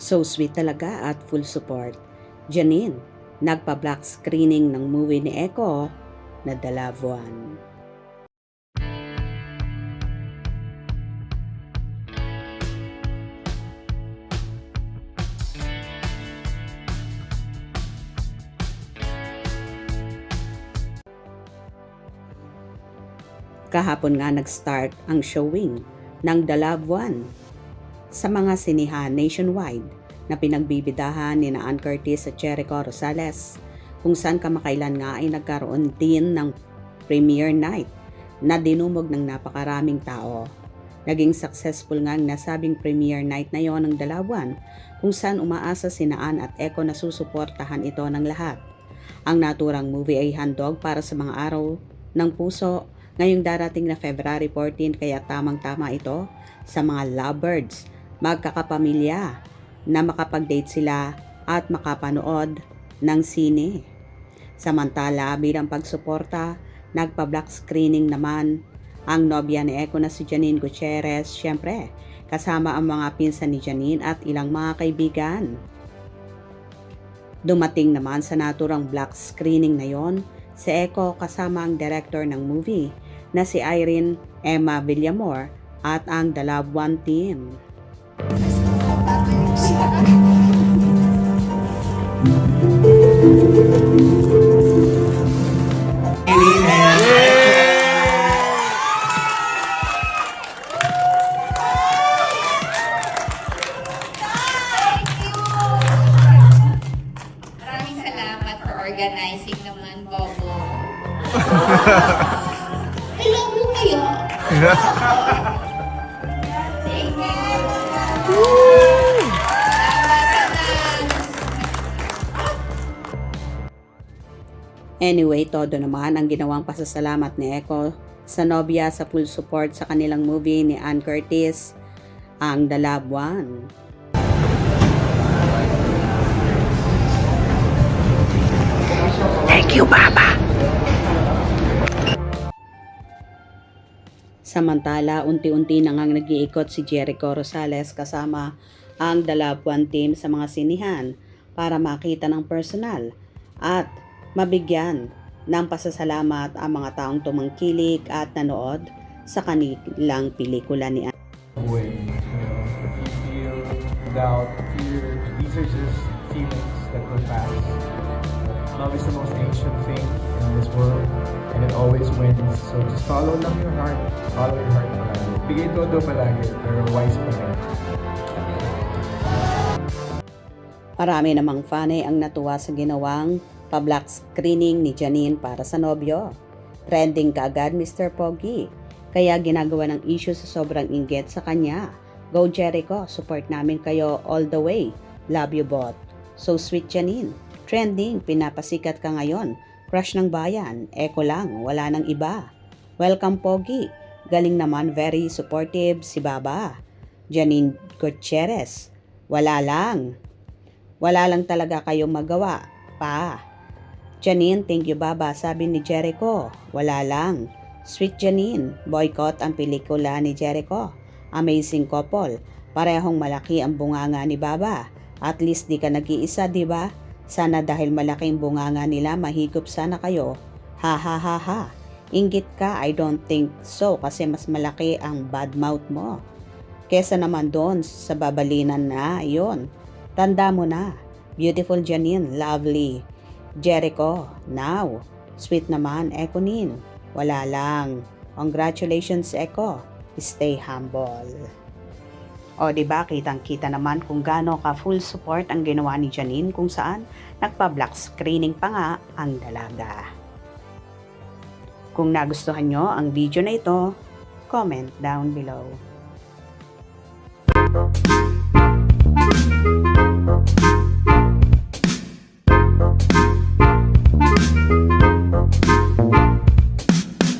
So sweet talaga at full support. Janine, nagpa-black screening ng movie ni Echo na The Loved One. Kahapon nga nag-start ang showing ng The Loved One sa mga sinihan nationwide na pinagbibidahan ni Ann Curtis at Jericho Rosales, kung saan kamakailan nga ay nagkaroon din ng premiere night na dinumog ng napakaraming tao. Naging successful nga ang nasabing premiere night na yon ng The Loved One, kung saan umaasa si Ann at Echo na susuportahan ito ng lahat. Ang naturang movie ay handog para sa mga araw ng puso ngayong darating na February 14, kaya tamang-tama ito sa mga lovebirds, magkakapamilya na makapag-date sila at makapanood ng sine. Samantala, bilang pagsuporta, nagpa-black screening naman ang nobya ni Echo na si Janine Gutierrez, syempre kasama ang mga pinsan ni Janine at ilang mga kaibigan. Dumating naman sa naturang black screening na yon si Echo kasama ang director ng movie na si Irene Emma Villamor at ang The Loved One team. Maraming salamat for organizing naman, Bobo. I love you kayo. Thank you. Anyway, todo naman ang ginawang pasasalamat ni Echo sa nobya sa full support sa kanilang movie ni Ann Curtis, ang The Loved One. Thank you, Baba! Samantala, unti-unti na ngang nag-iikot si Jericho Rosales kasama ang The Loved One team sa mga sinihan para makita ng personal at mabigyan ng pasasalamat ang mga taong tumangkilik at nanood sa kanilang pelikula ni Ann. Way, if you feel doubt, fear, these are just feelings that will pass. Love is the most ancient thing in this world, and it always wins. So just follow lang your heart. Follow your heart palagi. Bigay todo palagi, pero wise pa rin. Marami namang fanay ang natuwa sa ginawang pa-black screening ni Janine para sa nobyo. Trending kaagad Mr. Pogi, kaya ginagawa ng issue sa sobrang inggit sa kanya. Go Jericho, support namin kayo all the way. Love you both. So sweet Janine. Trending, pinapasikat ka ngayon. Crush ng bayan, Echo lang, wala nang iba. Welcome Pogi. Galing naman, very supportive si Baba. Janine Gutierrez, wala lang. Wala lang talaga kayong magawa pa. Janine, thank you Baba, sabi ni Jericho. Wala lang. Sweet Janine, boycott ang pelikula ni Jericho. Amazing couple. Parehong malaki ang bunganga ni Baba. At least di ka nag-iisa, di ba? Sana dahil malaking bunganga nila, mahigop sana kayo. Ha ha ha ha. Inggit ka, I don't think so kasi mas malaki ang bad mouth mo. Kesa naman doon sa babalinan na, yon. Tanda mo na. Beautiful Janine, lovely. Jericho, now. Sweet naman, Echo Nin. Wala lang. Congratulations, Echo. Stay humble. O diba, kitang-kita naman kung gaano ka full support ang ginawa ni Janine, kung saan nagpa-black screening pa nga ang dalaga. Kung nagustuhan nyo ang video na ito, comment down below.